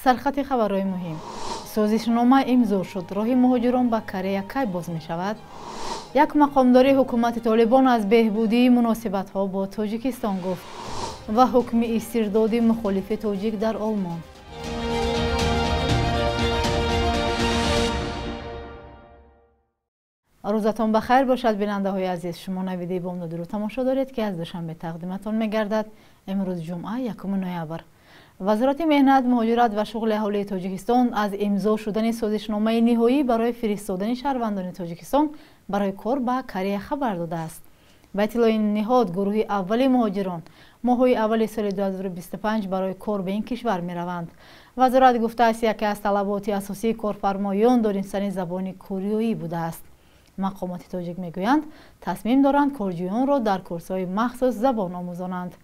سرخط خبرهای مهم. سازشنامه امضا شد. راه مهاجران به کره کی باز می شود؟ یک مقامداری حکومت طالبان از بهبودی مناسبت‌ها با تاجیکستان گفت و حکم استرداد مخالف تاجیک در آلمان. روزتان بخیر باشد بیننده های عزیز. شما نویده بامداد رو تماشا دارید که از دوشنبه تقدیمتان می‌گردد. امروز جمعه یکم نوامبر. وزارت مهنت، مهاجرت و شغل اهالی تاجیکستان از امضا شدن سازشنامه نهایی برای فرستادن شهروندان تاجیکستان برای کار به کره خبر داده است. به اطلاع این نهاد، گروه اول مهاجران ماه‌های اول سال 2025 برای کار به این کشور می‌روند. وزارت گفته است یکی از طلبات اساسی کارفرمایان دانستن زبان کوریایی بوده است. مقامات تاجیک میگویند تصمیم دارند کارجویان را در کورس‌های مخصوص زبان آموزانند.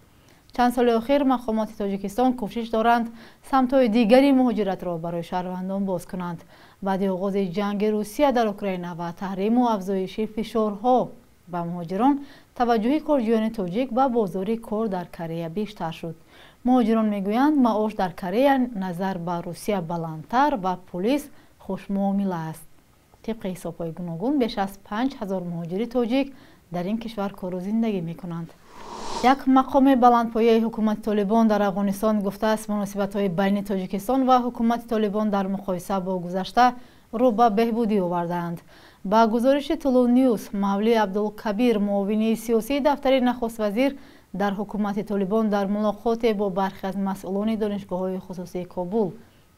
چند سال اخیر مقامات تاجیکستان کوشش دارند سمت‌های دیگری مهاجرت را برای شهروندان باز کنند. بعد آغاز جنگ روسیه در اوکراین و تحریم و افزایش فشارها به مهاجران، توجه کارجویان تاجیک به بازار کار در کره بیشتر شد. مهاجران میگویند معاش در کره نظر به روسیه بلندتر و پلیس خوشمعامله است. طبق حساب‌های گوناگون بیش از 5000 مهاجر تاجیک در این کشور کار و زندگی می‌کنند. یک مقام بلندپایه حکومت طالبان در افغانستان گفته است مناسبت‌های بین تاجیکستان و حکومت طالبان در مقایسه با گذشته رو به بهبودی آوردند. با گزارش طلوع نیوز، مولوی عبدالکبیر، معاون سیاسی دفتر نخست وزیر در حکومت طالبان در ملاقات با برخی از مسئولان دانشگاه‌های خصوصی کابل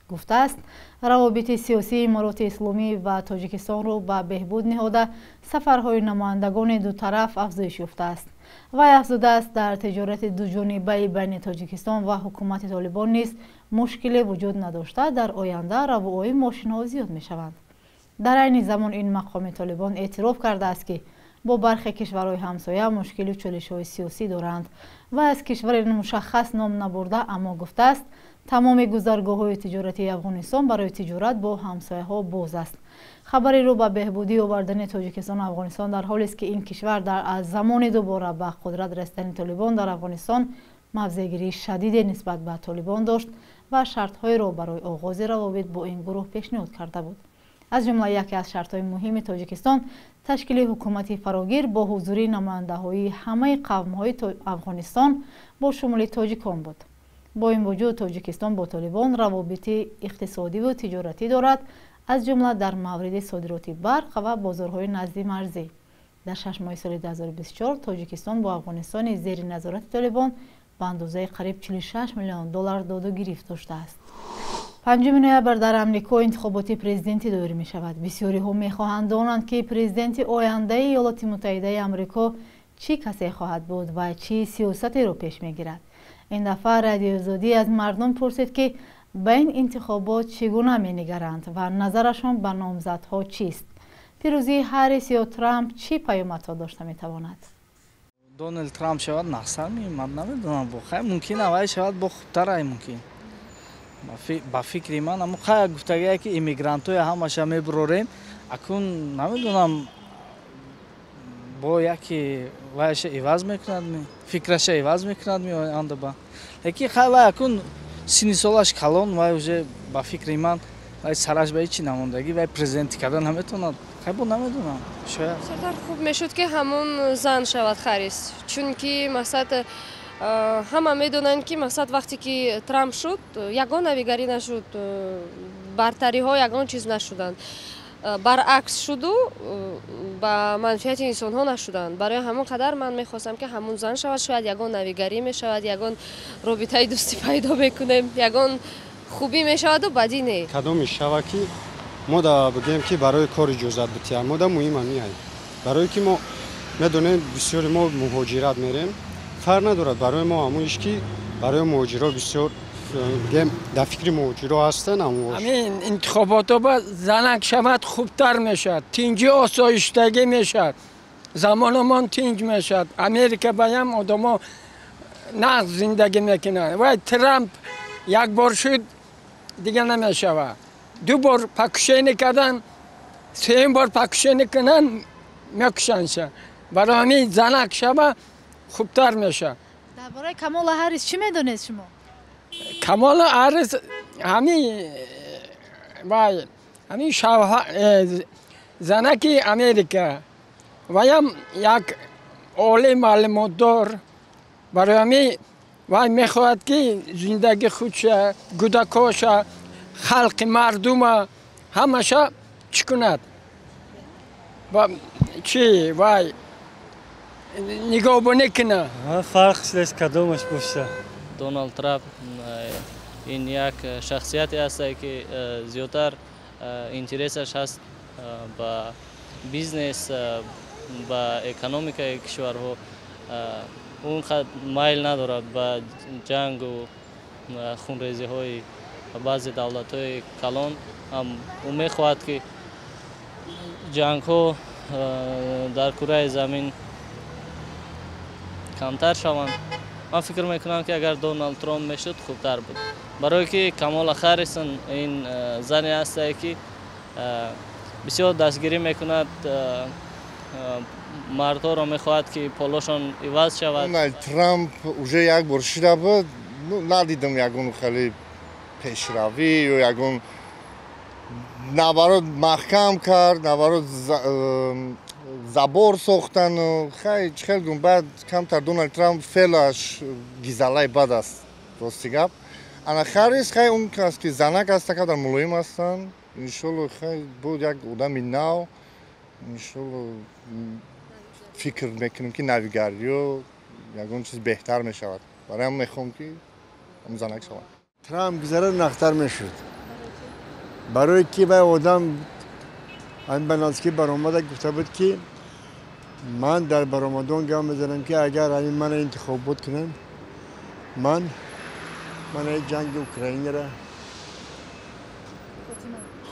گفته است روابط سیاسی امارات اسلامی و تاجیکستان را به بهبود نهاده سفرهای نمایندگان دو طرف افزایش یافته است. وی افزوده است در تجارت دوجانبه بین تاجیکستان و حکومت طالبان نیز مشکلی وجود نداشته در آینده روابط ماشین‌ها زیاد می‌شوند. در عین زمان این مقام طالبان اعتراف کرده است که با برخی کشورهای همسایه مشکل و چالش‌های سیاسی دارند و از کشور مشخص نام نبرده، اما گفته است تمام گذرگاه‌های تجارتی افغانستان برای تجارت با همسایه‌ها باز است. خبری رو به بهبودی آوردن تاجیکستان و افغانستان در حالی است که این کشور از زمان دوباره به قدرت رسیدن طالبان در افغانستان موضع‌گیری شدید نسبت به طالبان داشت و شرط‌های را برای آغاز روابط با این گروه پیشنهاد کرده بود. از جمله یکی از شرط‌های مهم تاجیکستان تشکیل حکومتی فراگیر با حضور نماینده‌های همه قوم‌های افغانستان با شمول تاجیکان بود. با این وجود تاجیکستان با طالبان روابط اقتصادی و تجارتی دارد، از جمله در مورد صادرات برق و بازارهای نزد مرزی. در 6 ماه سال 2024 تاجیکستان با افغانستان زیر نظارت طالبان به اندازه قریب 46 میلیون دلار داد و گرفت داشته است. 5 نوامبر در امریکا انتخابات پرزیدنتی دایر می شود. بسیاری ها می خواهند دانند که پرزیدنت آینده ایالات متحده آمریکا چی کسی خواهد بود و چی سیاستی را پیش می گیرد. این دفعه رادیو آزادی از مردم پرسید که به این انتخابات چگونه می نگرند و نظرشان به نامزدها چیست. پیروزی هریس یا ترامپ چی پیامدها داشته می تواند؟ دونالد ترامپ شود نقصان من نمیدونم، بخیر ممکن اوای شود با خوبتر ای ممکن با فکر من، اما خیلی گفتگی که ایمیگرانتوی همش میبروریم اکون نمیدونم با یکی وایش عوض میکند می فکرش عوض میکند می آنده با یکی خیلی اکون سینی سالش کلان وای уже با فکر من وای سرش به چی نموندگی وای پرزیدنت کردن نمیتوند. خیلی نمیدونم شاید چقدر خوب میشد که همون زن شود خریس، چون که مثلا همه میدونن که مثلا وقتی که ترامپ شد یگان نویگری نشد، برتری ها یگان چیز نشدند، برعکس شد و با منفعت انسان ها نشدند. برای همون قدر من میخواستم که همون زن شود، شاید یگان نویگری میشود، یگان رابطه دوستی پیدا میکنیم، یگان خوبی میشود و بدی نه. کدام میشود که ما دا بگیم که برای کار اجازت بتیم، ما دا مهم نیست، برای که ما میدونیم بسیار ما مهاجرت میریم، فرق ندارد برای ما همونش که برای مهاجرا بسیار در فکر مهاجرا هستن. همین انتخابات با زنک شود خوبتر میشد، تینجی آسایشتگی میشد، زمان ما تینج میشد. امریکا بایم آدم نقص زندگی میکنن و ترامپ یک بار شد دیگه نمیشود، دو بار پاکشینی کردن، سه بار پاکشینی کنن میکشنش. برای همین زنک شود خوبتر میشه. درباره کامالا هریس چی میدونید شما؟ کامالا هریس همین زنکی امریکا و هم یک عالم معلوماتدار برای همین وای میخواهد که زندگی خودش کودکاش خلق مردم همشه چی کند و چی وای نگاه بنکنه فرقش نیست کدومش باشه. دونالد ترامپ این یک شخصیتی است که زیادتر اینترسش هست با بیزنس با اکونومیکای کشورها اونقدر مایل ندارد با جنگ و خونریزی های بعضی دولت های کلان هم او میخواهد که جنگ ها در کره زمین کمتر شوند. من فکر میکنم که اگر دونالد ترامپ میشد خوبتر بود، برای که کامالا هریس این زنی است که بسیار دستگیری میکند، مردها را میخواهد که پولاشان عوض شود. دونالد ترامپ уже یک بار شده بود، ندیدم یگون خیلی پیشروی یا یگون نبرد محکم کرد، نبرد زبور ساختن و خیلی گون. بعد کمتر دونالد ترامپ فعلش گیزلای بد است راستی گپ. انا خریس خیلی اون کس که زنک است که در ملایم هستن، انشالله خیلی بود یک آدمی نو. انشالله فکر میکنم که نویگری و یگون چیز بهتر میشود. برای هم میخوام که هم زنک شود. ترامپ گذره نختر میشد، برای که به آدم این بناسکی برآمده گفته بود که من در برآمدان گام میزنم که اگر این من انتخابات کنن من این جنگ اوکراین را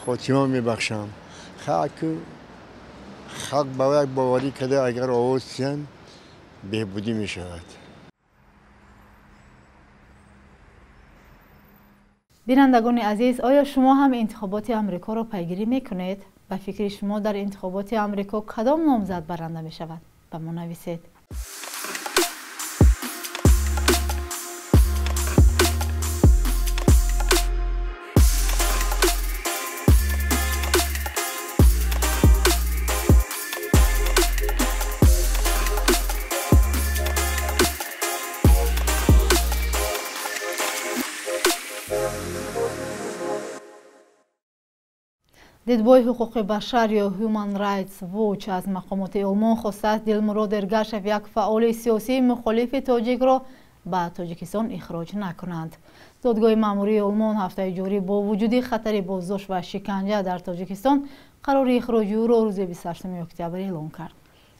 خاتمه میبخشم. خلق با یک باوری کده اگر آواز سین بهبودی میشود. بینندگان عزیز، آیا شما هم انتخابات آمریکا را پیگیری میکنید؟ به فکر شما در انتخابات آمریکا کدام نامزد برنده می شود؟ به ما نویسید. دیدبای حقوق بشر یا Human Rights Watch از مقامات آلمان خواسته است دلمراد ارگاشف یک فعال سیاسی مخالف تاجیک را به تاجیکستان اخراج نکنند. دادگاه مأموری آلمان هفته جاری با وجود خطر بازداشت و شکنجه در تاجیکستان قرار اخراج او را روز 28 اکتبر اعلام کرد.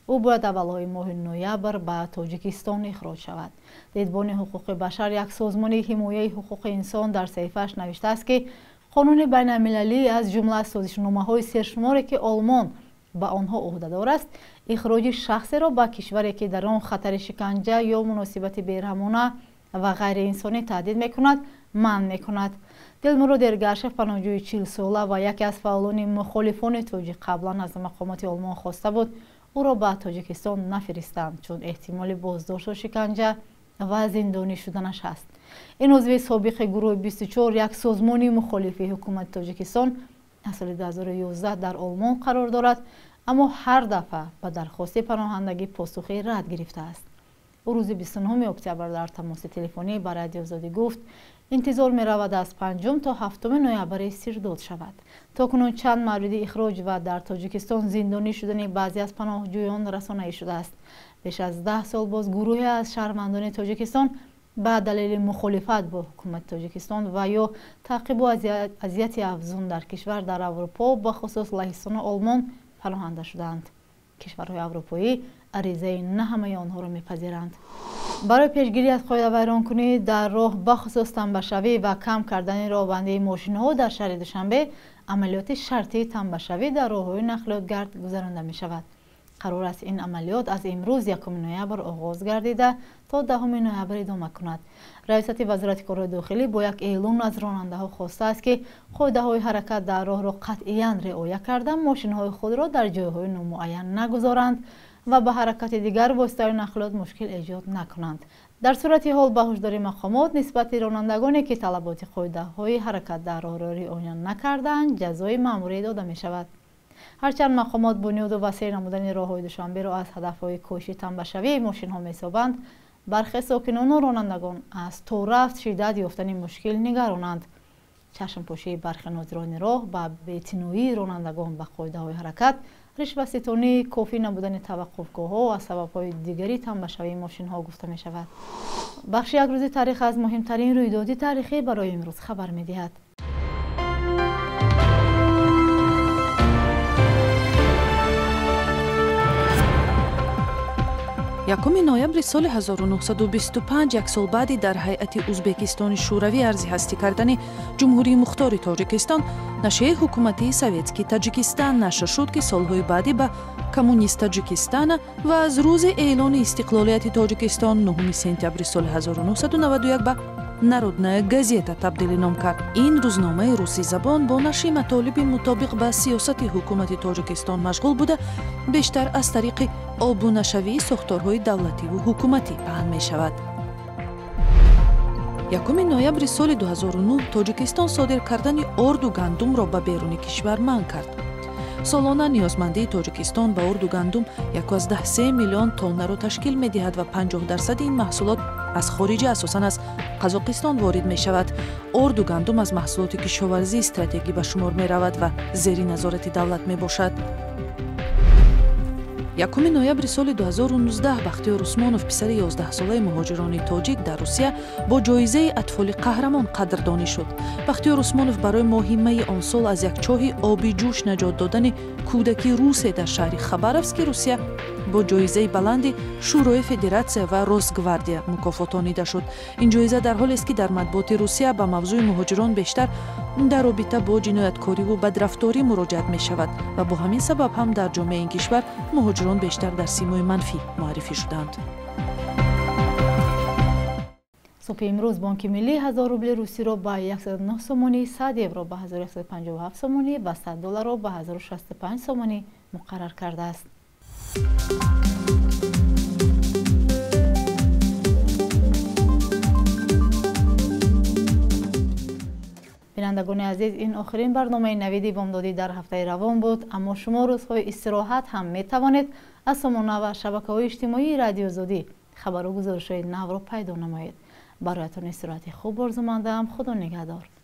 او باید اولهای ماه نوامبر به تاجیکستان اخراج شود. دیدبان حقوق بشر یک سازمان حمایت حقوق انسان در صحیفه‌اش نوشته است که قانون بین المللی از جمله سازشنامه‌های سرشماری که آلمان به آنها عهده‌دار است، اخراج شخصی را به کشوری که در آن خطر شکنجه یا مناسبت بیرحمانه و غیر انسانی تهدید می‌کند، منع می‌کند. دلمراد ارگاشف پناهجوی 40 ساله و یکی از فعالان مخالفان تاجیک قبلا از مقامات آلمان خواسته بود او را به تاجیکستان نفرستند چون احتمال بازداشت و شکنجه و زندانی شدنش است. این عضو سابق گروه 24 یک سازمان مخالف حکومت تاجیکستان از سال 2011 در آلمان قرار دارد، اما هر دفعه به درخواست پناهندگی پاسخی رد گرفته است. او روز 29 اکتبر در تماس تلفنی با رادیو آزادی گفت انتظار می رود از 5 تا 7 نوامبر استرداد شود. تاکنون چند مورد اخراج و در تاجیکستان زندانی شدن بعضی از پناهجویان رسانه‌ای شده است. بیش از 10 سال باز گروهی از شهروندان تاجیکستان به دلیل مخالفت با حکومت تاجیکستان و یا تعقیب و اذیت افزون در کشور در اروپا به خصوص لهستان و آلمان پناهنده شدند. کشورهای اروپایی عریضه نه همه آنها را میپذیرند. برای پیشگیری از قاعده ویرانکنی در راه به خصوص تنبه‌شوی و کم کردن راهبندی ماشین‌ها در شهر دوشنبه عملیات شرطی تنبه‌شوی در راه‌های نقلیات گرد گذرانده می شود. قرار است این عملیات از امروز 1 نوامبر آغاز گردیده تا 10 نوامبر ادامه کند. رئیست وزارت کار داخلی با یک اعلام از راننده‌ها خواسته است که قاعده‌های حرکت در راه را قطعاً رعایت کرده ماشین‌های خود را در جای‌های نامعین نگذارند و به حرکت دیگر واسطه نقلیات مشکل ایجاد نکنند. дар сурати ҳол ба ҳушдори мақомот нисбати ронандагоне ки талаботи қоидаҳои ҳаракат дар роҳро риоя накарданд ҷазои маъмурие дода мешавад. ҳарчанд мақомот бунёду васеъ намудани роҳҳои душанберо аз ҳадафҳои коҳиши танбашавии мошинҳо месобанд, бархе сокинону ронандагон аз то рафт шиддат ёфтани мушкил нигаронанд. чашмпошии бархе нозирони роҳ ба беътиноии ронандагон ба қоидаҳои ҳаракат, ришваситонӣ, кофӣ набудани таваққуфгоҳҳо аз сабабҳои дигари танбашавии мошинҳо гуфта мешавад. бахши якрӯзи таърих аз муҳимтарин рӯйдоди таърихӣ барои имрӯз хабар медиҳад. 1 ноябри соли 1925 як сол баъди дар ҳайати Узбекистони шӯравӣ арзи ҳастӣ кардани ҷумҳурии мухтори Тоҷикистон, нашрияи ҳукуматии советскии Таҷикистан нашр шуд ки солҳои баъдӣ ба Коммунист Таҷикистана ва аз рӯзи эълони истиқлолияти Тоҷикистон 9 сентябри соли 1991 ба Народная газета табдилӣ ном кард. Ин рӯзномаи русизабон бо нашри матолиби мутобиқ ба сиёсати ҳукумати Тоҷикистон машғул буда, бештар аз тариқи обунашавии сохторҳои давлативу ҳукуматӣ паҳн мешавад. 1 ноябри соли 2009 Тоҷикистон содир кардани орду гандумро ба беруни кишвар манъ кард. солона ниёзмандии Тоҷикистон ба орду гандум 1.3 миллион тоннаро ташкил медиҳад ва 50% ин маҳсулот аз хориҷа асосан аз Қазоқистон ворид мешавад. орду гандум аз маҳсулоти кишоварзии стратегӣ ба шумор меравад ва зери назорати давлат мебошад. 1 ноябри соли 2019 Бахтиёр Усмонов, писари 11-солаи муҳоҷирони тоҷик дар Русия, бо ҷоизаи атфоли қаҳрамон қадрдонӣ шуд. Бахтиёр Усмонов барои моҳи майи он сол аз як чоҳи оби ҷӯш наҷот додани кӯдаки русе дар шаҳри Хабаровски, Русия, бо ҷоизаи баланди Шӯрои Федератсия ва Росгвардия мукофотонида шуд. Ин ҷоиза дар ҳолест ки дар матбуоти Русия ба мавзӯи муҳоҷирон бештар дар робита бо ҷинояткориву бадрафторӣ муроҷиат мешавад ва бо ҳамин сабаб ҳам дар ҷомеаи ин кишвар муҳоҷирон бештар дар симои манфӣ муаррифӣ шуданд. субҳи имрӯз Бонки Миллӣ 1000 рубли русиро ба 109 сомонӣ, 100 евро ба 1157 сомонӣ ва 100 долларро ба 1065 сомонӣ муқаррар кардааст. бинандагони азиз, ин охирин барномаи навиди бомдодӣ дар ҳафтаи равон буд, аммо шумо рӯзҳои истироҳат ҳам метавонед аз сомона ва шабакаҳои иҷтимоии радиозодӣ хабару гузоришҳои навро пайдо намоед. бароятон истироҳати хуб орзу мандаам. худо нигаҳдор.